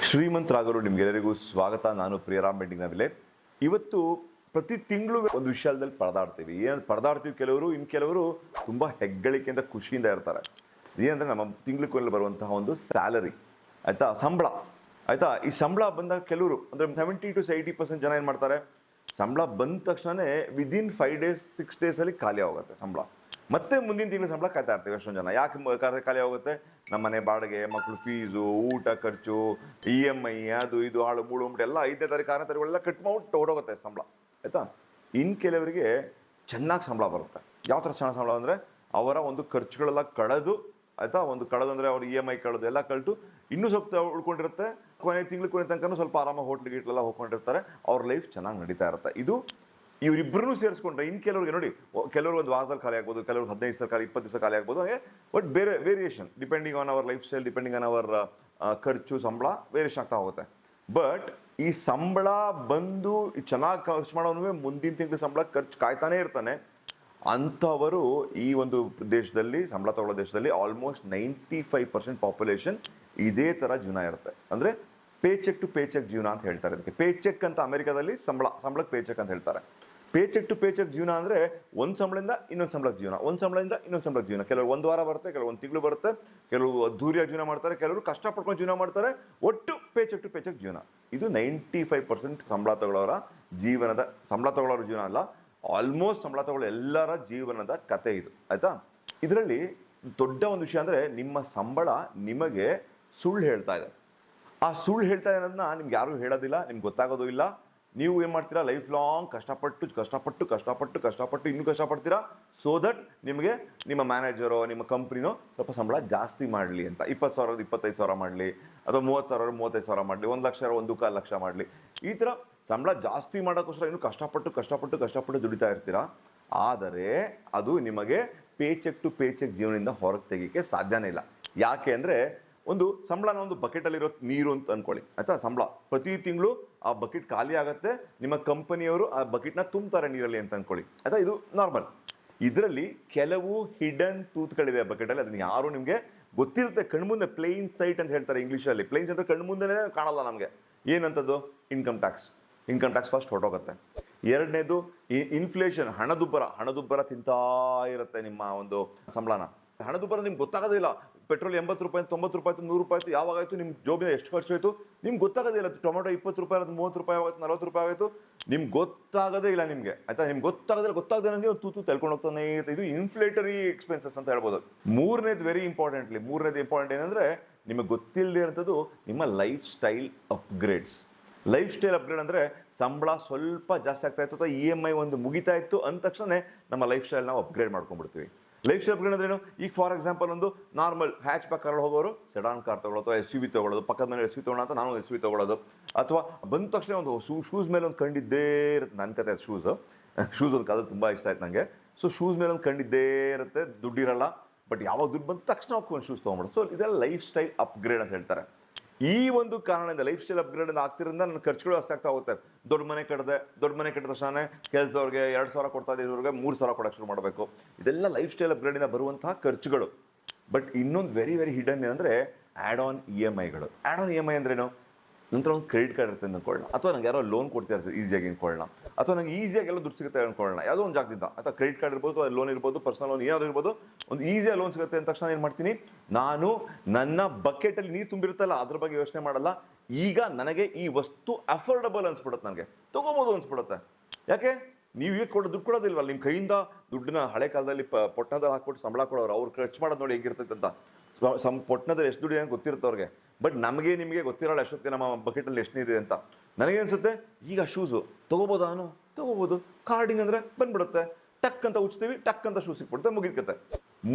ಶ್ರೀಮಂತರಾಗಲು ನಿಮಗೆಲ್ಲರಿಗೂ ಸ್ವಾಗತ. ನಾನು ಪ್ರಿಯರಾಮ್ ಬೆಂಡಿಂಗ್ ನವಿಲೆ. ಇವತ್ತು ಪ್ರತಿ ತಿಂಗಳು ಒಂದು ವಿಷಯದಲ್ಲಿ ಪರದಾಡ್ತೀವಿ. ಪರದಾಡ್ತೀವಿ ಕೆಲವರು, ಇನ್ನು ಕೆಲವರು ತುಂಬ ಹೆಗ್ಗಳಿಕೆಯಿಂದ ಖುಷಿಯಿಂದ ಇರ್ತಾರೆ. ಏನಂದರೆ ನಮ್ಮ ತಿಂಗಳು ಬರುವಂತಹ ಒಂದು ಸ್ಯಾಲರಿ, ಆಯಿತಾ, ಸಂಬಳ, ಆಯಿತಾ. ಈ ಸಂಬಳ ಬಂದಾಗ ಕೆಲವರು ಅಂದರೆ 70 to 80% ಜನ ಏನು ಮಾಡ್ತಾರೆ, ಸಂಬಳ ಬಂದ ತಕ್ಷಣವೇ ವಿದಿನ್ 5 days 6 days ಖಾಲಿ ಆಗುತ್ತೆ ಸಂಬಳ. ಮತ್ತೆ ಮುಂದಿನ ತಿಂಗಳು ಸಂಬಳ ಕಾಯ್ತಾ ಇರ್ತೀವಿ ಎಷ್ಟೊಂದು ಜನ. ಯಾಕೆ ಖಾಲಿ ಆಗುತ್ತೆ? ನಮ್ಮ ಮನೆ ಬಾಡಿಗೆ, ಮಕ್ಕಳು ಫೀಸು, ಊಟ ಖರ್ಚು, EMI, ಅದು ಇದು ಹಾಳು ಮೂಳು ಉಂಟು ಎಲ್ಲ 5ನೇ ತಾರೀಕು 6ನೇ ತಾರೀಕು ಕಟ್ ಮಾಡ್ಬಿಟ್ಟು ಹೊಡೋಗುತ್ತೆ ಸಂಬಳ, ಆಯಿತಾ. ಇನ್ನು ಕೆಲವರಿಗೆ ಚೆನ್ನಾಗಿ ಸಂಬಳ ಬರುತ್ತೆ. ಯಾವ ಥರ ಚೆನ್ನಾಗಿ ಸಂಬಳ ಅಂದರೆ ಅವರ ಒಂದು ಖರ್ಚುಗಳೆಲ್ಲ ಕಳೆದು, ಆಯಿತಾ, ಒಂದು ಕಳೆದು ಅಂದರೆ ಅವ್ರ EMI ಕಳೆದು ಎಲ್ಲ ಕಳೆದು ಇನ್ನೂ ಸ್ವಲ್ಪ ಉಳ್ಕೊಂಡಿರುತ್ತೆ. ಕೊನೆ ತನಕ ಸ್ವಲ್ಪ ಆರಾಮಾಗಿ ಹೋಟ್ಲಿಗೆಲ್ಲ ಹೋಗ್ಕೊಂಡಿರ್ತಾರೆ. ಅವ್ರ ಲೈಫ್ ಚೆನ್ನಾಗಿ ನಡೀತಾ ಇರುತ್ತೆ. ಇದು ಇವರಿಬ್ಬರೂ ಸೇರಿಸ್ಕೊಂಡ್ರೆ. ಇನ್ನು ಕೆಲವ್ರಿಗೆ ನೋಡಿ, ಕೆಲವರು ಒಂದು ವಾರದಲ್ಲಿ ಖಾಲಿ ಆಗ್ಬೋದು, ಕೆಲವರು 15 ದಿವಸ ಖಾಲಿ, 20 ದಿವಸ ಖಾಲಿ ಆಗ್ಬೋದು. ಹಾಗೆ ಬಟ್ ಬೇರೆ ವೇರಿಯೇಷನ್ ಡಿಪೆಂಡಿಂಗ್ ಆನ್ ಅವರ್ ಲೈಫ್ ಸ್ಟೈಲ್, ಡಿಪೆಂಡಿಂಗ್ ಆನ್ ಅವರ್ ಖರ್ಚು, ಸಂಬಳ ವೇರಿಯೇಷನ್ ಆಗ್ತಾ ಹೋಗುತ್ತೆ. ಬಟ್ ಈ ಸಂಬಳ ಬಂದು ಚೆನ್ನಾಗಿ ಖರ್ಚು ಮಾಡೋನು ಮುಂದಿನ ತಿಂಗಳು ಸಂಬಳ ಖರ್ಚು ಕಾಯ್ತಾನೆ ಇರ್ತಾನೆ. ಅಂಥವರು ಈ ಒಂದು ದೇಶದಲ್ಲಿ, ಸಂಬಳ ತಗೊಳ್ಳೋ ದೇಶದಲ್ಲಿ ಆಲ್ಮೋಸ್ಟ್ 95% ಪಾಪ್ಯುಲೇಷನ್ ಇದೇ ಥರ ಜೀವನ ಇರುತ್ತೆ. ಅಂದರೆ ಪೇಚೆಕ್ ಟು ಪೇಚೆಕ್ ಜೀವನ ಅಂತ ಹೇಳ್ತಾರೆ. ಅದಕ್ಕೆ ಪೇಚೆಕ್ ಅಂತ ಅಮೆರಿಕಾದಲ್ಲಿ ಸಂಬಳಕ್ಕೆ ಪೇಚೆಕ್ ಅಂತ ಹೇಳ್ತಾರೆ. ಪೇಚೆಕ್ ಟು ಪೇಚೆಕ್ ಜೀವನ ಅಂದರೆ ಒಂದು ಸಂಬಳದಿಂದ ಇನ್ನೊಂದು ಸಂಬಳಕ್ಕೆ ಜೀವನ, ಒಂದು ಸಂಬಳದಿಂದ ಇನ್ನೊಂದು ಸಂಬಳಕ್ಕೆ ಜೀವನ. ಕೆಲವರು ಒಂದು ವಾರ ಬರುತ್ತೆ, ಕೆಲವರು ಒಂದು ತಿಂಗಳು ಬರುತ್ತೆ, ಕೆಲವರು ಅದ್ದೂರಿಯಾಗಿ ಜೀವನ ಮಾಡ್ತಾರೆ, ಕೆಲವರು ಕಷ್ಟಪಡ್ಕೊಂಡು ಜೀವನ ಮಾಡ್ತಾರೆ. ಒಟ್ಟು ಪೇಚೆಕ್ ಟು ಪೇಚೆಕ್ ಜೀವನ. ಇದು 95% ಸಂಬಳ ತಗೊಳ್ಳೋರ ಜೀವನ ಅಲ್ಲ, ಆಲ್ಮೋಸ್ಟ್ ಸಂಬಳ ತಗೊಳ್ಳೋ ಎಲ್ಲರ ಜೀವನದ ಕತೆ ಇದು, ಆಯಿತಾ. ಇದರಲ್ಲಿ ದೊಡ್ಡ ಒಂದು ವಿಷಯ ಅಂದರೆ ನಿಮ್ಮ ಸಂಬಳ ನಿಮಗೆ ಸುಳ್ಳು ಹೇಳ್ತಾ ಇದೆ. ಆ ಸುಳ್ಳು ಹೇಳ್ತಾ ಇದೆ ಅನ್ನೋದನ್ನ ನಿಮ್ಗೆ ಯಾರೂ ಹೇಳೋದಿಲ್ಲ, ನಿಮ್ಗೆ ಗೊತ್ತಾಗೋದು ಇಲ್ಲ. ನೀವು ಏನು ಮಾಡ್ತೀರಾ, ಲೈಫ್ ಲಾಂಗ್ ಕಷ್ಟಪಟ್ಟು ಇನ್ನೂ ಕಷ್ಟಪಡ್ತೀರಾ, ಸೋ ದಟ್ ನಿಮಗೆ ನಿಮ್ಮ ಮ್ಯಾನೇಜರೋ ನಿಮ್ಮ ಕಂಪ್ನಿನೋ ಸ್ವಲ್ಪ ಸಂಬಳ ಜಾಸ್ತಿ ಮಾಡಲಿ ಅಂತ. 20,000 25,000 ಮಾಡಲಿ, ಅಥವಾ 30,000 35,000 ಮಾಡಲಿ, 1,00,000 1,25,000 ಮಾಡಲಿ. ಈ ಥರ ಸಂಬಳ ಜಾಸ್ತಿ ಮಾಡೋಕ್ಕೋಸ್ಕರ ಇನ್ನೂ ಕಷ್ಟಪಟ್ಟು ದುಡಿತಾ ಇರ್ತೀರಾ. ಆದರೆ ಅದು ನಿಮಗೆ ಪೇಚೆಕ್ ಟು ಪೇಚೆಕ್ ಜೀವನದಿಂದ ಹೊರಗೆ ತೆಗಿಯೋಕ್ಕೆ ಸಾಧ್ಯನೇ ಇಲ್ಲ. ಯಾಕೆ ಅಂದರೆ ಒಂದು ಸಂಬಳನ ಒಂದು ಬಕೆಟಲ್ಲಿರೋ ನೀರು ಅಂತ ಅಂದ್ಕೊಳ್ಳಿ, ಆಯಿತಾ. ಸಂಬಳ ಪ್ರತಿ ತಿಂಗಳು ಆ ಬಕೆಟ್ ಖಾಲಿ ಆಗುತ್ತೆ, ನಿಮ್ಮ ಕಂಪನಿಯವರು ಆ ಬಕೆಟ್ನ ತುಂಬ್ತಾರೆ ನೀರಲ್ಲಿ ಅಂತ ಅಂದ್ಕೊಳ್ಳಿ, ಆಯಿತಾ. ಇದು ನಾರ್ಮಲ್. ಇದರಲ್ಲಿ ಕೆಲವು ಹಿಡನ್ ತೂತ್ಗಳಿದೆ ಬಕೆಟಲ್ಲಿ, ಅದನ್ನು ಯಾರು ನಿಮಗೆ ಗೊತ್ತಿರುತ್ತೆ. ಕಣ್ಮುಂದೆ ಪ್ಲೇನ್ ಸೈಟ್ ಅಂತ ಹೇಳ್ತಾರೆ ಇಂಗ್ಲೀಷಲ್ಲಿ. ಪ್ಲೇನ್ಸ್ ಅಂದರೆ ಕಣ್ಮುಂದೆನೇ ಕಾಣಲ್ಲ ನಮಗೆ. ಏನಂಥದ್ದು? ಇನ್ಕಮ್ ಟ್ಯಾಕ್ಸ್ ಫಸ್ಟ್ ಹೊರಟೋಗುತ್ತೆ. ಎರಡನೇದು ಇನ್ಫ್ಲೇಷನ್, ಹಣದುಬ್ಬರ ತಿಂತಾ ಇರುತ್ತೆ ನಿಮ್ಮ ಒಂದು ಸಂಬಳನ. ಹಣದುಬ್ಬರ ನಿಮ್ಗೆ ಗೊತ್ತಾಗೋದಿಲ್ಲ. ಪೆಟ್ರೋಲ್ 80 ರೂಪಾಯಿ, 90 ರೂಪಾಯಿ, 100 ರೂಪಾಯಿ ಯಾವಾಗಾಯಿತು, ನಿಮ್ಮ ಜೋಬಿನ ಎಷ್ಟು ಖರ್ಚು ಆಯಿತು ನಿಮ್ಗೆ ಗೊತ್ತಾಗೋದೇ ಇಲ್ಲ. ಟೊಮೆಟೊ 20 ರೂಪಾಯಿ, 30 ರೂಪಾಯಿ ಆಗುತ್ತೆ, 40 ರೂಪಾಯಿ ಆಯಿತು, ನಿಮ್ಗೆ ಗೊತ್ತಾಗೋದೇ ಇಲ್ಲ ನಿಮಗೆ, ಆಯಿತಾ. ನಿಮ್ಗೆ ಗೊತ್ತಾಗದೆ ನನಗೆ ಒಂದು ತೂತು ತೆಳ್ಕೊಂಡು ಹೋಗ್ತಾನೆ ಇರುತ್ತೆ. ಇದು ಇನ್ಫ್ಲೇಟರಿ ಎಕ್ಸ್ಪೆನ್ಸಸ್ ಅಂತ ಹೇಳ್ಬೋದು. ಮೂರನೇದು ಇಂಪಾರ್ಟೆಂಟ್ ಏನಂದರೆ ನಿಮಗೆ ಗೊತ್ತಿಲ್ಲದೆ ಇರೋಂಥದ್ದು ನಿಮ್ಮ ಲೈಫ್ ಸ್ಟೈಲ್ ಅಪ್ಗ್ರೇಡ್ ಅಂದರೆ ಸಂಬಳ ಸ್ವಲ್ಪ ಜಾಸ್ತಿ ಆಗ್ತಾ ಇತ್ತು ಅಥವಾ EMI ಒಂದು ಮುಗಿತಾ ಇತ್ತು ಅಂದ ತಕ್ಷಣ ನಮ್ಮ ಲೈಫ್ ಸ್ಟೈಲ್ ನಾವು ಅಪ್ಗ್ರೇಡ್ ಮಾಡ್ಕೊಂಡ್ಬಿಡ್ತೀವಿ. ಲೈಫ್ ಸ್ಟೈಲ್ ಅಪ್ಗ್ರೇಡ್ ಅಂದ್ರೇನು? ಈಗ ಫಾರ್ ಎಕ್ಸಾಂಪಲ್ ಒಂದು ನಾರ್ಮಲ್ ಹ್ಯಾಚ್ ಬ್ಯಾಕ್ ಕಾರಲ್ಲಿ ಹೋಗೋರು ಸೆಡಾನ್ ಕಾರ್ ತೊಗೊಳ್ಳೋದು, ಅಥವಾ SUV ತೊಗೊಳ್ಳೋದು, ಪಕ್ಕದ ಮೇಲೆ SUV ತೊಗೊಳ್ಳೋ ಅಂತ ನಾನು ಒಂದು SUV ತೊಗೊಳ್ಳೋದು. ಅಥವಾ ಬಂದ ತಕ್ಷಣ ಒಂದು ಶೂಸ್ ಮೇಲೆ ಒಂದು ಕಂಡಿದ್ದೇ ಇರುತ್ತೆ. ನನ್ನ ಕತೆ ಶೂಸ್ ಒಂದು ಕಾಲದಲ್ಲಿ ತುಂಬ ಇಷ್ಟ ಆಯ್ತು ನನಗೆ. ಸೊ ಶೂಸ್ ಮೇಲೆ ಒಂದು ಕಂಡಿದ್ದೇ ಇರುತ್ತೆ, ದುಡ್ಡಿರಲ್ಲ, ಬಟ್ ಯಾವಾಗ ದುಡ್ಡು ಬಂದ ತಕ್ಷಣ ಒಂದು ಶೂಸ್ ತೊಗೊಂಡ್ಬಿಡೋದು. ಸೊ ಇದೆಲ್ಲ ಲೈಫ್ ಸ್ಟೈಲ್ ಅಪ್ಗ್ರೇಡ್ ಅಂತ ಹೇಳ್ತಾರೆ. ಈ ಒಂದು ಕಾರಣದಿಂದ ಲೈಫ್ ಸ್ಟೈಲ್ ಅಪ್ಗ್ರೇಡ್ ಆಗ್ತಿರೋದ್ರಿಂದ ನನ್ನ ಖರ್ಚುಗಳು ಜಾಸ್ತಿ ಆಗ್ತಾ ಹೋಗುತ್ತೆ. ದೊಡ್ಡ ಮನೆ ಕಟ್ಟಿದ ತಕ್ಷಣ ಕೆಲಸದವ್ರಿಗೆ 2,000 ಕೊಡ್ತಾ ಇದ್ದವ್ರಿಗೆ 3,000 ಕೊಡೋಕ್ಕೆ ಶುರು ಮಾಡಬೇಕು. ಇದೆಲ್ಲ ಲೈಫ್ ಸ್ಟೈಲ್ ಅಪ್ಗ್ರೇಡಿಂದ ಬರುವಂತಹ ಖರ್ಚುಗಳು. ಬಟ್ ಇನ್ನೊಂದು ವೆರಿ ಹಿಡನ್ ಏನಂದರೆ ಆ್ಯಡ್ ಆನ್ EMIಗಳು. ಆ್ಯಡ್ ಆನ್ EMI ಅಂದ್ರೇನು? ನಂತರ ಒಂದು ಕ್ರೆಡಿಟ್ ಕಾರ್ಡ್ ಇರುತ್ತೆ ಅಂದ್ಕೊಳ್ಳೋಣ, ಅಥವಾ ನಂಗೆ ಯಾರೋ ಲೋನ್ ಕೊಡ್ತಾ ಇರ್ತಾರೆ ಈಸಿಯಾಗಿ ಅಂದ್ಕೊಳ್ಳೋಣ, ಅಥವಾ ನಂಗೆ ಈಸಿಯಾಗಿ ಎಲ್ಲ ದುಡ್ಡು ಸಿಗುತ್ತೆ ಅಂದ್ಕೊಳ್ಳೋಣ. ಯಾವುದೋ ಒಂದು ಜಾಗದಿಂದ, ಅಥವಾ ಕ್ರೆಡಿಟ್ ಕಾರ್ಡ್ ಇರ್ಬೋದು, ಲೋನ್ ಇರ್ಬೋದು, ಪರ್ಸನಲ್ ಲೋನ್ ಏನಾದರೂ ಇರ್ಬೋದು, ಒಂದು ಈಸಿಯಾಗಿ ಲೋನ್ ಸಿಗುತ್ತೆ ಅಂದ ತಕ್ಷಣ ಏನು ಮಾಡ್ತೀನಿ, ನಾನು ನನ್ನ ಬಕೆಟಲ್ಲಿ ನೀರು ತುಂಬಿರುತ್ತಲ್ಲ ಅದ್ರ ಬಗ್ಗೆ ಯೋಚನೆ ಮಾಡಲ್ಲ. ಈಗ ನನಗೆ ಈ ವಸ್ತು ಅಫೋರ್ಡಬಲ್ ಅನ್ಸ್ಬಿಡುತ್ತೆ, ನನಗೆ ತೊಗೋಬೋದು ಅನ್ಸ್ಬಿಡುತ್ತೆ. ಯಾಕೆ? ನೀವು ಈಗ ದುಡ್ಡು ಕೊಡೋದಿಲ್ವಲ್ಲ, ನಿಮ್ಮ ಕೈಯಿಂದ ದುಡ್ಡನ್ನ ಹಳೆ ಕಾಲದಲ್ಲಿ ಪೊಟ್ಟಣದಲ್ಲಿ ಹಾಕ್ಬಿಟ್ಟು ಸಂಬಳ ಕೊಡೋರು, ಅವ್ರು ಖರ್ಚು ಮಾಡೋದು ನೋಡಿ ಹೇಗಿರ್ತೈತೆ ಅಂತ. ಪೊಟ್ಟಣದಲ್ಲಿ ಎಷ್ಟು ದುಡ್ಡು ಏನು ಗೊತ್ತಿರುತ್ತೆ ಅವ್ರಿಗೆ. ಬಟ್ ನಮಗೆ ನಿಮಗೆ ಗೊತ್ತಿರೋಲ್ಲ ಎಷ್ಟೊತ್ತಿಗೆ ನಮ್ಮ ಬಕೆಟಲ್ಲಿ ಎಷ್ಟು ನೀರಿದೆ ಅಂತ. ನನಗೆ ಅನಿಸುತ್ತೆ ಈಗ ಶೂಸು ತೊಗೋಬೋದು, ಕಾರ್ಡಿಂಗ್ ಅಂದರೆ ಬಂದ್ಬಿಡುತ್ತೆ, ಟಕ್ ಅಂತ ಉಚ್ತೀವಿ, ಟಕ್ ಅಂತ ಶೂ ಸಿಕ್ಬಿಡುತ್ತೆ, ಮುಗಿದ್ಕತ್ತೆ.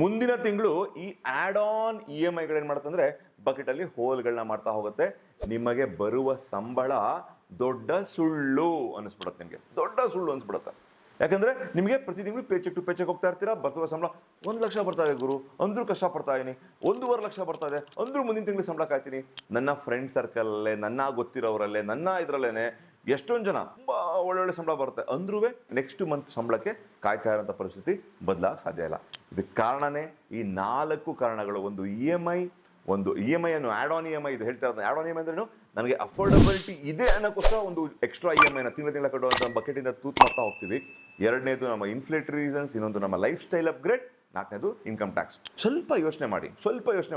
ಮುಂದಿನ ತಿಂಗಳು ಈ ಆ್ಯಡ್ ಆನ್ EMIಗಳೇನು ಮಾಡುತ್ತಂದರೆ ಬಕೆಟಲ್ಲಿ ಹೋಲ್ಗಳನ್ನ ಮಾಡ್ತಾ ಹೋಗುತ್ತೆ. ನಿಮಗೆ ಬರುವ ಸಂಬಳ ದೊಡ್ಡ ಸುಳ್ಳು ಅನಿಸ್ಬಿಡುತ್ತೆ. ಯಾಕಂದರೆ ನಿಮಗೆ ಪ್ರತಿ ತಿಂಗಳು ಪೇಚೆಕ್ ಟು ಪೇಚೆಕ್ ಹೋಗ್ತಾ ಇರ್ತೀರಾ. ಬರ್ತುವ ಸಂಬಳ 1,00,000 ಬರ್ತಾ ಇದೆ ಗುರು ಅಂದರೂ ಕಷ್ಟಪಡ್ತಾ ಇದ್ದೀನಿ, 1,50,000 ಬರ್ತಾ ಇದೆ ಅಂದರೂ ಮುಂದಿನ ತಿಂಗಳು ಸಂಬಳ ಕಾಯ್ತೀನಿ. ನನ್ನ ಫ್ರೆಂಡ್ ಸರ್ಕಲಲ್ಲೇ, ನನ್ನ ಗೊತ್ತಿರೋರಲ್ಲೇ, ನನ್ನ ಇದರಲ್ಲೇ ಎಷ್ಟೊಂದು ಜನ ತುಂಬ ಒಳ್ಳೊಳ್ಳೆ ಸಂಬಳ ಬರುತ್ತೆ ಅಂದ್ರೂ ನೆಕ್ಸ್ಟ್ ಮಂತ್ ಸಂಬಳಕ್ಕೆ ಕಾಯ್ತಾ ಇರೋಂಥ ಪರಿಸ್ಥಿತಿ ಬದಲಾಗಕ್ಕೆ ಸಾಧ್ಯ ಇಲ್ಲ. ಇದಕ್ಕೆ ಕಾರಣನೇ ಈ 4 ಕಾರಣಗಳು. ಒಂದು EMI, ಒಂದು EMI ಅನ್ನು ಆ್ಯಡ್ ಆನ್ EMI, ಇದು ಹೇಳ್ತಾ ಇರೋದು ಆ್ಯಡ್ ಆನ್ EMI ಅಂದ್ರೇನು? ನನಗೆ ಅಫೋರ್ಡಬಿಲಿಟಿ ಇದೆ ಅನ್ನೋಕ್ಕೋಸ್ಕರ ಒಂದು ಎಕ್ಸ್ಟ್ರಾ EMI ತಿಂಗಳ ಕಟ್ಟುವಂಥ ಬಕೆಟಿಂದ ತೂತ್ ಮಾಡ್ತಾ ಹೋಗ್ತೀವಿ. ಎರಡನೇದು ನಮ್ಮ ಇನ್ಫ್ಲೇಟರಿ ರೀಸನ್ಸ್, ಇನ್ನೊಂದು ನಮ್ಮ ಲೈಫ್ ಸ್ಟೈಲ್ ಅಪ್ಗ್ರೇಡ್, ನಾಲ್ಕನೇದು ಇನ್ಕಮ್ ಟ್ಯಾಕ್ಸ್. ಸ್ವಲ್ಪ ಯೋಚನೆ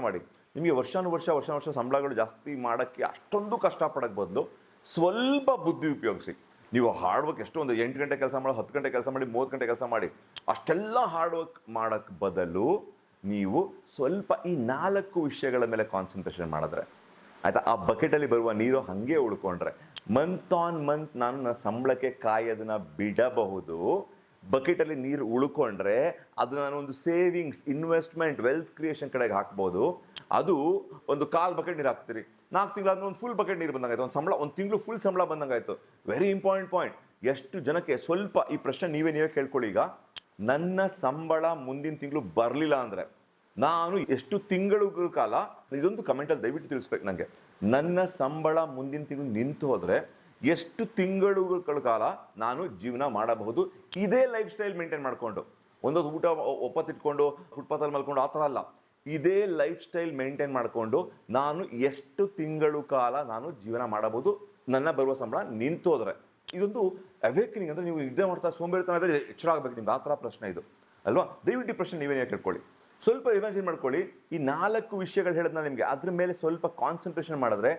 ಮಾಡಿ. ನಿಮಗೆ ವರ್ಷ ಸಂಬಳಗಳು ಜಾಸ್ತಿ ಮಾಡೋಕ್ಕೆ ಅಷ್ಟೊಂದು ಕಷ್ಟಪಡೋಕ್ಕೆ ಬದಲು ಸ್ವಲ್ಪ ಬುದ್ಧಿ ಉಪಯೋಗಿಸಿ. ನೀವು ಹಾರ್ಡ್ ವರ್ಕ್ ಎಷ್ಟು ಒಂದು 8 ಗಂಟೆ ಕೆಲಸ ಮಾಡಿ, 10 ಗಂಟೆ ಕೆಲಸ ಮಾಡಿ, 30 ಗಂಟೆ ಕೆಲಸ ಮಾಡಿ, ಅಷ್ಟೆಲ್ಲ ಹಾರ್ಡ್ ವರ್ಕ್ ಮಾಡೋಕ್ಕೆ ಬದಲು ನೀವು ಸ್ವಲ್ಪ ಈ 4 ವಿಷಯಗಳ ಮೇಲೆ ಕಾನ್ಸಂಟ್ರೇಷನ್ ಮಾಡಿದ್ರೆ ಆಯಿತಾ, ಆ ಬಕೆಟಲ್ಲಿ ಬರುವ ನೀರು ಹಾಗೆ ಉಳ್ಕೊಂಡ್ರೆ ಮಂತ್ ಆನ್ ಮಂತ್ ನಾನು ನನ್ನ ಸಂಬಳಕ್ಕೆ ಕಾಯೋದನ್ನ ಬಿಡಬಹುದು. ಬಕೆಟಲ್ಲಿ ನೀರು ಉಳ್ಕೊಂಡ್ರೆ ಅದು ನಾನು ಒಂದು ಸೇವಿಂಗ್ಸ್, ಇನ್ವೆಸ್ಟ್ಮೆಂಟ್, ವೆಲ್ತ್ ಕ್ರಿಯೇಷನ್ ಕಡೆಗೆ ಹಾಕ್ಬೋದು. ಅದು ಒಂದು 1/4 ಬಕೆಟ್ ನೀರು ಹಾಕ್ತೀರಿ, 4 ತಿಂಗಳಾದ್ಮೇಲೆ ಒಂದು ಫುಲ್ ಬಕೆಟ್ ನೀರು ಬಂದಂಗಾಯ್ತು, ಒಂದು ಸಂಬಳ, ಒಂದು ತಿಂಗಳು ಫುಲ್ ಸಂಬಳ ಬಂದಂಗಾಯ್ತು. Very important point. ಎಷ್ಟು ಜನಕ್ಕೆ ಸ್ವಲ್ಪ ಈ ಪ್ರಶ್ನೆ ನೀವೇ ಕೇಳ್ಕೊಳ್ಳಿ. ಈಗ ನನ್ನ ಸಂಬಳ ಮುಂದಿನ ತಿಂಗಳು ಬರಲಿಲ್ಲ ಅಂದರೆ ನಾನು ಎಷ್ಟು ತಿಂಗಳುಗಳ ಕಾಲ, ಇದೊಂದು ಕಮೆಂಟಲ್ಲಿ ದಯವಿಟ್ಟು ತಿಳಿಸ್ಬೇಕು ನನಗೆ, ನನ್ನ ಸಂಬಳ ಮುಂದಿನ ತಿಂಗಳು ನಿಂತು ಹೋದರೆ ಎಷ್ಟು ತಿಂಗಳುಗಳ ಕಾಲ ನಾನು ಜೀವನ ಮಾಡಬಹುದು ಇದೇ ಲೈಫ್ ಸ್ಟೈಲ್ ಮೇಂಟೈನ್ ಮಾಡಿಕೊಂಡು. ಒಂದೊಂದು ಊಟ ಒಪ್ಪತ್ತಿಟ್ಕೊಂಡು ಫುಟ್ಪಾತಲ್ಲಿ ಮಲ್ಕೊಂಡು ಆ ಥರ ಅಲ್ಲ, ಇದೇ ಲೈಫ್ ಸ್ಟೈಲ್ ಮೇಂಟೈನ್ ಮಾಡಿಕೊಂಡು ನಾನು ಎಷ್ಟು ತಿಂಗಳು ಕಾಲ ನಾನು ಜೀವನ ಮಾಡಬಹುದು ನನ್ನ ಬರುವ ಸಂಬಳ ನಿಂತು ಹೋದರೆ. ಇದೊಂದು ಅವೇಕನಿಂಗ್. ಅಂದರೆ ನೀವು ಇದೇ ಮಾಡ್ತಾ ಸೋಂಬೇರಿತನ ಆದರೆ ಎಚ್ಚರ ಆಗಬೇಕು ನಿಮ್ಗೆ, ಆ ಥರ ಪ್ರಶ್ನೆ ಇದು ಅಲ್ವಾ. ದಯವಿಟ್ಟು ಈ ಪ್ರಶ್ನೆ ನೀವೇ ಕೇಳ್ಕೊಳ್ಳಿ. ಸ್ವಲ್ಪ ಇಮ್ಯಾಜಿನ್ ಮಾಡ್ಕೊಳ್ಳಿ, ಈ 4 ವಿಷಯಗಳು ಹೇಳಿದ್ನ ನಿಮಗೆ, ಅದ್ರ ಮೇಲೆ ಸ್ವಲ್ಪ ಕಾನ್ಸಂಟ್ರೇಷನ್ ಮಾಡಿದ್ರೆ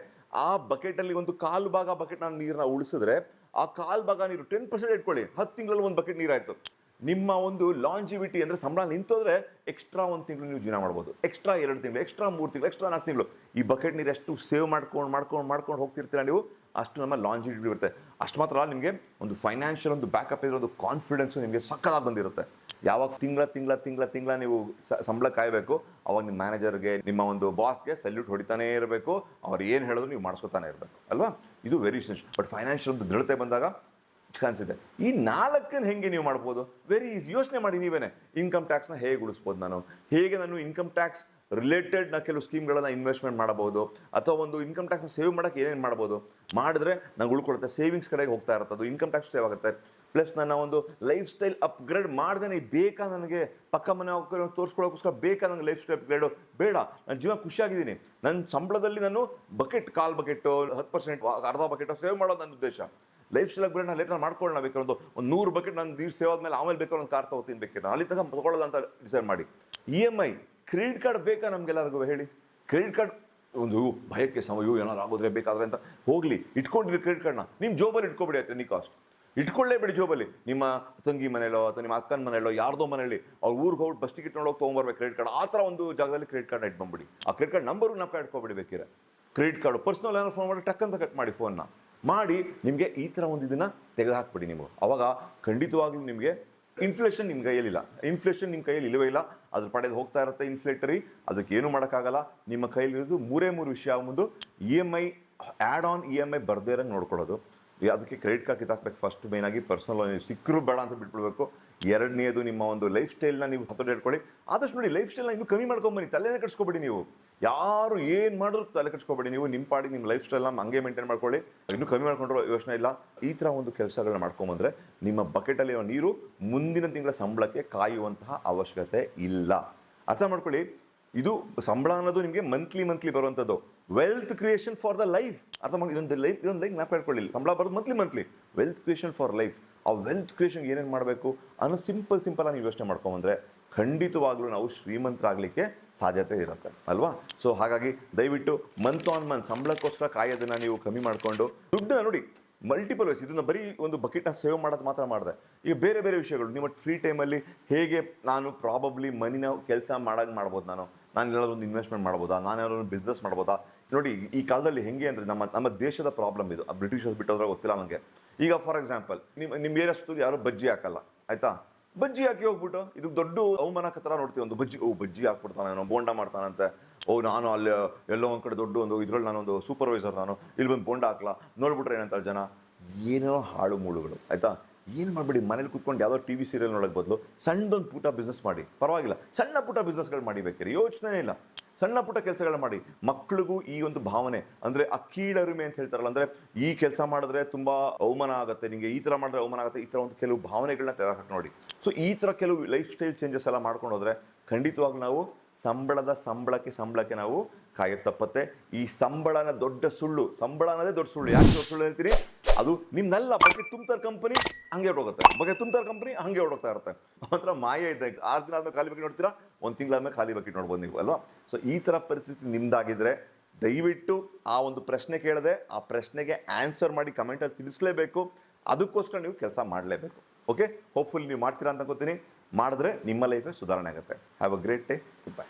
ಆ ಬಕೆಟಲ್ಲಿ ಒಂದು 1/4 ಭಾಗ ಬಕೆಟ್ ನಾನು ನೀರನ್ನ ಉಳಿಸಿದ್ರೆ ಆ 1/4 ಭಾಗ ನೀರು 10% ಇಟ್ಕೊಳ್ಳಿ, 10 ತಿಂಗಳಲ್ಲಿ ಒಂದು ಬಕೆಟ್ ನೀರಾಯಿತು. ನಿಮ್ಮ ಒಂದು ಲಾಂಜಿವಿಟಿ ಅಂದರೆ ಸಂಬಳ ನಿಂತೋದ್ರೆ ಎಕ್ಸ್ಟ್ರಾ 1 ತಿಂಗಳು ನೀವು ಜೀವನ ಮಾಡ್ಬೋದು, ಎಕ್ಸ್ಟ್ರಾ 2 ತಿಂಗಳು, ಎಕ್ಸ್ಟ್ರಾ 3 ತಿಂಗಳು, ಎಕ್ಸ್ಟ್ರಾ 4 ತಿಂಗಳು. ಈ ಬಕೆಟ್ ನೀರು ಎಷ್ಟು ಸೇವ್ ಮಾಡ್ಕೊಂಡು ಹೋಗ್ತಿರ್ತೀರ ನೀವು, ಅಷ್ಟು ನಮ್ಮ ಲಾಂಜಿವಿಟಿ ಇರುತ್ತೆ. ಅಷ್ಟು ಮಾತ್ರ ನಿಮಗೆ ಒಂದು ಫೈನಾನ್ಷಿಯಲ್ ಒಂದು ಬ್ಯಾಕಪ್ ಇರೋ ಒಂದು ಕಾನ್ಫಿಡೆನ್ಸು ನಿಮಗೆ ಸಕ್ಕತ್ತಾಗಿ ಬಂದಿರುತ್ತೆ. ಯಾವಾಗ ತಿಂಗಳ ನೀವು ಸಂಬಳ ಕಾಯಬೇಕು, ಅವಾಗ ನಿಮ್ಮ ಮ್ಯಾನೇಜರ್ಗೆ, ನಿಮ್ಮ ಒಂದು ಬಾಸ್ಗೆ ಸಲ್ಯೂಟ್ ಹೊಡಿತಾನೇ ಇರಬೇಕು. ಅವ್ರು ಏನು ಹೇಳಿದ್ರು ನೀವು ಮಾಡಿಸ್ಕೊತಾನೆ ಇರಬೇಕು ಅಲ್ವಾ. ಇದು ವೆರಿ ಎಸೆನ್ಷಿಯಲ್. ಬಟ್ ಫೈನಾನ್ಷಿಯಲ್ ಒಂದು ದೃಢತೆ ಬಂದಾಗ ಕಾಣಿಸಿದೆ. ಈ 4 ಹೆಂಗೆ ನೀವು ಮಾಡ್ಬೋದು? Very easy. ಯೋಚನೆ ಮಾಡಿ ನೀವೇನೆ. ಇನ್ಕಮ್ ಟ್ಯಾಕ್ಸ್ನ ಹೇಗೆ ಉಳಿಸ್ಬೋದು ಹೇಗೆ ನಾನು ಇನ್ಕಮ್ ಟ್ಯಾಕ್ಸ್ ರಿಲೇಟೆಡ್ ಕೆಲವು ಸ್ಕೀಮ್ಗಳನ್ನು ಇನ್ವೆಸ್ಟ್ಮೆಂಟ್ ಮಾಡಬಹುದು, ಅಥವಾ ಒಂದು ಇನ್ಕಮ್ ಟ್ಯಾಕ್ಸ್ನ ಸೇವ್ ಮಾಡೋಕ್ಕೆ ಏನೇನು ಮಾಡ್ಬೋದು ಮಾಡಿದ್ರೆ ನಂಗೆ ಉಳ್ಕೊಳುತ್ತೆ, ಸೇವಿಂಗ್ಸ್ ಕಡೆಗೆ ಹೋಗ್ತಾ ಇರುತ್ತೆ, ಅದು ಇನ್ಕಮ್ ಟ್ಯಾಕ್ಸ್ ಸೇವ್ ಆಗುತ್ತೆ. ಪ್ಲಸ್ ನನ್ನ ಒಂದು ಲೈಫ್ ಸ್ಟೈಲ್ ಅಪ್ಗ್ರೇಡ್ ಮಾಡ್ದೇ ಬೇಕಾ ನನಗೆ ಪಕ್ಕ ಮನೆ ಹೋಗಿ ತೋರಿಸ್ಕೊಳ್ಳೋಕ್ಕೋಸ್ಕರ ಬೇಕಾ ನನಗೆ ಲೈಫ್ ಸ್ಟೈಲ್ ಅಪ್ಗ್ರೇಡು ಬೇಡ, ನಾನು ಜೀವನ ಖುಷಿಯಾಗಿದ್ದೀನಿ, ನನ್ನ ಸಂಬಳದಲ್ಲಿ ನಾನು ಬಕೆಟ್ 1/4 ಬಕೆಟು 10% ಅರ್ಧ ಬಕೆಟು ಸೇವ್ ಮಾಡೋದು ನನ್ನ ಉದ್ದೇಶ. ಲೈಫ್ ಸ್ಟೈಲ್ ಅಪ್ಗ್ರೇಡ್ ನಾನು ಲೇಟರ್ ಮಾಡ್ಕೊಳ್ಳೋಣ, ಬೇಕಾದ್ರೆ ಒಂದು 100 ಬಕೆಟ್ ನಾನು ನೀರು ಸೇವ್ ಆದ್ಮೇಲೆ ಆಮೇಲೆ ಬೇಕಾದ್ರೆ ಒಂದು ಕಾರ್ ತಗೋತೀನಿ, ಬೇಕಾದ್ರೆ ಅಲ್ಲಿ ತಗೊಂಡು ತಗೊಳ್ಳೋದು ಅಂತ ಡಿಸೈಡ್ ಮಾಡಿ. EMI, ಕ್ರೆಡಿಟ್ ಕಾರ್ಡ್ ಬೇಕಾ ನಮಗೆಲ್ಲರಿಗೂ ಹೇಳಿ? ಕ್ರೆಡಿಟ್ ಕಾರ್ಡ್ ಒಂದು ಭಯಕ್ಕೆ ಏನಾದ್ರು ಆಗೋದ್ರೆ ಬೇಕಾದ್ರೆ ಅಂತ ಹೋಗಲಿ, ಇಟ್ಕೊಂಡಿರಿ ಕ್ರೆಡಿಟ್ ಕಾರ್ಡ್ನ ನಿಮ್ಮ ಜೋಬಲ್ಲಿ ಇಟ್ಕೊಬಿಡಿ, ಆಯ್ತು ಎನಿ ಕಾಸ್ಟ್ ಇಟ್ಕೊಳ್ಳೇಬೇಡಿ ಜೋಬಲ್ಲಿ. ನಿಮ್ಮ ತಂಗಿ ಮನೆಯಲ್ಲೋ ಅಥವಾ ನಿಮ್ಮ ಅಕ್ಕನ ಮನೆಯಲ್ಲೋ ಯಾರ್ದೋ ಮನೆಯಲ್ಲಿ ಅವ್ರು ಊರಿಗೆ ಹೋಗಿ ಬಸ್ ಟಿಕೆಟ್ ನೋಡೋಕೆ ತೊಗೊಂಬರ್ಬೇಕು ಕ್ರೆಡಿಟ್ ಕಾರ್ಡ್, ಆ ಥರ ಒಂದು ಜಾಗದಲ್ಲಿ ಕ್ರೆಡಿಟ್ ಕಾರ್ಡ್ನ ಇಟ್ಕೊಂಬಿಡಿ. ಆ ಕ್ರೆಡಿಟ್ ಕಾರ್ಡ್ ನಂಬರ್ಗೂ ನಾವು ಇಟ್ಕೊಬಿಡಿ ಬೇಕಿದ್ರೆ. ಕ್ರೆಡಿಟ್ ಕಾರ್ಡು ಪರ್ಸ್ನಲ್ ಏನಾದ್ರು ಫೋನ್ ಮಾಡಿ ಟಕ್ ಅಂತ ಕಟ್ ಮಾಡಿ ಫೋನ್ನ ಮಾಡಿ, ನಿಮಗೆ ಈ ಥರ ಒಂದು ಇದನ್ನು ತೆಗೆದುಹಾಕ್ಬಿಡಿ ನೀವು. ಅವಾಗ ಖಂಡಿತವಾಗ್ಲೂ ನಿಮಗೆ ಇನ್ಫ್ಲೇಷನ್ ನಿಮ್ಮ ಕೈಯಲ್ಲಿಲ್ಲ, ಇನ್ಫ್ಲೇಷನ್ ನಿಮ್ಮ ಕೈಯಲ್ಲಿ ಇಲ್ಲವೇ ಇಲ್ಲ, ಅದ್ರ ಪಡೆದು ಹೋಗ್ತಾ ಇರುತ್ತೆ ಇನ್ಫ್ಲೇಟರಿ, ಅದಕ್ಕೆ ಏನು ಮಾಡೋಕ್ಕಾಗಲ್ಲ. ನಿಮ್ಮ ಕೈಲಿರೋದು 3 ವಿಷಯ. ಒಂದು EMI, ಆ್ಯಡ್ ಆನ್ EMI ಬರ್ದೇ ಇರೋಂಗೆ ನೋಡ್ಕೊಳ್ಳೋದು, ಅದಕ್ಕೆ ಕ್ರೆಡಿಟ್ ಕಾರ್ಡ್ ಕಿತ್ತಾಕ್ಬೇಕು ಫಸ್ಟ್. ಮೇಯ್ನಾಗಿ ಪರ್ಸ್ನಲ್ ಲೋನ್ ಸಿಕ್ಕರೂ ಬೇಡ ಅಂತ ಬಿಟ್ಬಿಡ್ಬೇಕು. ಎರಡನೇದು ನಿಮ್ಮ ಒಂದು ಲೈಫ್ ಸ್ಟೈಲ್ನ ನೀವು ಹತ್ತೋಡಿ ಇಟ್ಕೊಳ್ಳಿ. ಆದಷ್ಟು ನೋಡಿ ಲೈಫ್ ಸ್ಟೈಲ್ನ ಇನ್ನೂ ಕಮ್ಮಿ ಮಾಡ್ಕೊಂಬನ್ನಿ, ತಲೆನೇ ಕಟ್ಸ್ಕೊಬೇಡಿ ನೀವು. ಯಾರು ಏನು ಮಾಡಿದ್ರು ತಲೆ ಕಟ್ಸ್ಕೊಬೇಡಿ ನೀವು. ನಿಮ್ಮ ಪಾಡಿಗೆ ನಿಮ್ಮ ಲೈಫ್ ಸ್ಟೈಲ್ನ ಹಂಗೆ ಮೇಂಟೈನ್ ಮಾಡ್ಕೊಳ್ಳಿ, ಇನ್ನೂ ಕಮ್ಮಿ ಮಾಡ್ಕೊಂಡ್ರು ಯೋಚನೆ ಇಲ್ಲ. ಈ ಥರ ಒಂದು ಕೆಲಸಗಳನ್ನ ಮಾಡ್ಕೊಂಬಂದ್ರೆ ನಿಮ್ಮ ಬಕೆಟಲ್ಲಿರೋ ನೀರು ಮುಂದಿನ ತಿಂಗಳ ಸಂಬಳಕ್ಕೆ ಕಾಯುವಂತಹ ಅವಶ್ಯಕತೆ ಇಲ್ಲ. ಅರ್ಥ ಮಾಡ್ಕೊಳ್ಳಿ. ಇದು ಸಂಬಳ ಅನ್ನೋದು ನಿಮಗೆ ಮಂತ್ಲಿ ಬರುವಂಥದ್ದು. Wealth creation for the life. ಅರ್ಥ ಮಾಡಿ, ಇದೊಂದು ಲೈಫ್ ಮ್ಯಾಪ್ ಹೇಳ್ಕೊಳ್ಳಿ. ಸಂಬಳ ಬರೋದು monthly wealth creation for life. ಆ ವೆಲ್ತ್ ಕ್ರಿಯೇಷನ್ ಏನೇನು ಮಾಡಬೇಕು ಅನ್ನೋ ಸಿಂಪಲ್ ನೀವು ಯೋಚನೆ ಮಾಡ್ಕೊಂಬಂದ್ರೆ ಖಂಡಿತವಾಗ್ಲೂ ನಾವು ಶ್ರೀಮಂತರಾಗಲಿಕ್ಕೆ ಸಾಧ್ಯತೆ ಇರುತ್ತೆ ಅಲ್ವಾ. ಸೊ ಹಾಗಾಗಿ ದಯವಿಟ್ಟು ಮಂತ್ ಆನ್ ಮಂತ್ ಸಂಬಳಕ್ಕೋಸ್ಕರ ಕಾಯೋದನ್ನು ನೀವು ಕಮ್ಮಿ ಮಾಡಿಕೊಂಡು ದುಡ್ಡನ್ನ ನೋಡಿ ಮಲ್ಟಿಪಲ್ ವೈಸ್. ಇದನ್ನು ಬರೀ ಒಂದು ಬಕೆಟ್ನ ಸೇವ್ ಮಾಡೋದು ಮಾತ್ರ ಮಾಡಿದೆ. ಈಗ ಬೇರೆ ವಿಷಯಗಳು ನಿಮ್ಮ ಫ್ರೀ ಟೈಮಲ್ಲಿ ಹೇಗೆ ನಾನು ಪ್ರಾಬಬ್ಲಿ ಮನಿನ ಕೆಲಸ ಮಾಡ್ಬೋದು, ನಾನು ಎಲ್ಲಾದ್ರೂ ಒಂದು ಇನ್ವೆಸ್ಟ್ಮೆಂಟ್ ಮಾಡ್ಬೋದಾ, ನಾನು ಯಾರೋ ಒಂದು ಬಿಸ್ನೆಸ್ ಮಾಡ್ಬೋದಾ. ನೋಡಿ ಈ ಕಾಲದಲ್ಲಿ ಹೆಂಗೆ ಅಂದರೆ ನಮ್ಮ ದೇಶದ ಪ್ರಾಬ್ಲಮ್ ಇದು. ಬ್ರಿಟಿಷರ್ಸ್ ಬಿಟ್ಟೋದ್ರೆ ಗೊತ್ತಿಲ್ಲ ನನಗೆ. ಈಗ ಫಾರ್ ಎಕ್ಸಾಂಪಲ್ ನಿಮ್ಮ ಏರಿಯಾ ಸುತ್ತಲೂ ಯಾರು ಬಜ್ಜಿ ಹಾಕಲ್ಲ, ಆಯಿತಾ? ಬಜ್ಜಿ ಹಾಕಿ ಹೋಗ್ಬಿಟ್ಟು ಇದು ದೊಡ್ಡ ಅವಮಾನಕ ಥರ ನೋಡ್ತೀವಿ. ಒಂದು ಬಜ್ಜಿ ಹಾಕ್ಬಿಡ್ತಾನೆ, ಬೋಂಡ ಮಾಡ್ತಾನಂತೆ. ನಾನು ಅಲ್ಲಿ ಎಲ್ಲೋ ಒಂದು ಕಡೆ ದೊಡ್ಡ ಒಂದು ಇದ್ರಲ್ಲಿ ನಾನೊಂದು ಸೂಪರ್ವೈಸರ್, ನಾನು ಇಲ್ಲಿ ಬಂದು ಬೋಂಡ ಹಾಕ್ಲಾ, ನೋಡ್ಬಿಟ್ರೆ ಏನಂತಾರೆ ಜನ, ಏನೇನೋ ಹಾಳು ಮೂಳುಗಳು, ಆಯಿತಾ? ಏನು ಮಾಡಬೇಡಿ, ಮನೇಲಿ ಕೂತ್ಕೊಂಡು ಯಾವುದೋ TV ಸೀರಿಯಲ್ ನೋಡೋಕ್ಕೆ ಬದಲು ಸಣ್ಣದೊಂದು ಪುಟ್ಟ ಬಿಸ್ನೆಸ್ ಮಾಡಿ, ಪರವಾಗಿಲ್ಲ. ಸಣ್ಣ ಪುಟ್ಟ ಬಿಸ್ನೆಸ್ಗಳು ಮಾಡಿ, ಬೇಕಾದ್ರೆ ಯೋಚನೆ ಇಲ್ಲ, ಸಣ್ಣ ಪುಟ್ಟ ಕೆಲಸಗಳು ಮಾಡಿ. ಮಕ್ಕಳಿಗೂ ಈ ಒಂದು ಭಾವನೆ ಅಂದರೆ ಅಕ್ಕೀಳರಿಮೆ ಅಂತ ಹೇಳ್ತಾರಲ್ಲ, ಅಂದರೆ ಈ ಕೆಲಸ ಮಾಡಿದ್ರೆ ತುಂಬ ಅವಮಾನ ಆಗುತ್ತೆ, ನಿಮಗೆ ಈ ಥರ ಮಾಡಿದ್ರೆ ಅವಮಾನ ಆಗುತ್ತೆ, ಈ ಥರ ಒಂದು ಕೆಲವು ಭಾವನೆಗಳನ್ನ ತೆಗೆದಾಕಿ ನೋಡಿ. ಸೊ ಈ ಥರ ಕೆಲವು ಲೈಫ್ ಸ್ಟೈಲ್ ಚೇಂಜಸ್ ಎಲ್ಲ ಮಾಡ್ಕೊಂಡು ಹೋದರೆ ಖಂಡಿತವಾಗ್ಲೂ ನಾವು ಸಂಬಳಕ್ಕೆ ನಾವು ಕಾಯೋದು ತಪ್ಪತ್ತೆ. ಈ ಸಂಬಳನ ದೊಡ್ಡ ಸುಳ್ಳು, ಸಂಬಳ ಅನ್ನೋದೇ ದೊಡ್ಡ ಸುಳ್ಳು. ಯಾಕೆ ದೊಡ್ಡ ಸುಳ್ಳು ಹೇಳ್ತೀನಿ? ಅದು ನಿಮ್ನೆಲ್ಲ ಬಕೆಟ್ ತುಂಬ್ತಾರೆ ಕಂಪನಿ ಹಂಗೆ ಹೊರಟೋಗುತ್ತೆ, ಬಕೆಟ್ ತುಂಬ್ತಾರೆ ಕಂಪನಿ ಹಂಗೆ ಹೊರಟೋಗ್ತಾ ಇರುತ್ತೆ. ಒಂಥರ ಮಾಯ ಇದ್ದಾಗ 6 ದಿನ ಆದ್ಮೇಲೆ ಖಾಲಿ ಬಕೆಟ್ ನೋಡ್ತೀರಾ, 1 ತಿಂಗಳಾದ್ಮೇಲೆ ಖಾಲಿ ಬಕೆಟ್ ನೋಡ್ಬೋದು ನೀವು ಅಲ್ವಾ. ಸೊ ಈ ಥರ ಪರಿಸ್ಥಿತಿ ನಿಮ್ದಾಗಿದ್ರೆ ದಯವಿಟ್ಟು ಆ ಒಂದು ಪ್ರಶ್ನೆ ಕೇಳದೆ ಆ ಪ್ರಶ್ನೆಗೆ ಆನ್ಸರ್ ಮಾಡಿ ಕಮೆಂಟಲ್ಲಿ ತಿಳಿಸ್ಲೇಬೇಕು. ಅದಕ್ಕೋಸ್ಕರ ನೀವು ಕೆಲಸ ಮಾಡಲೇಬೇಕು. ಓಕೆ, ಹೋಪ್ಫುಲಿ ನೀವು ಮಾಡ್ತೀರಾ ಅಂತ ಗೊತ್ತೀನಿ. ಮಾಡಿದ್ರೆ ನಿಮ್ಮ ಲೈಫೇ ಸುಧಾರಣೆ ಆಗುತ್ತೆ. Have a great day. Good bye.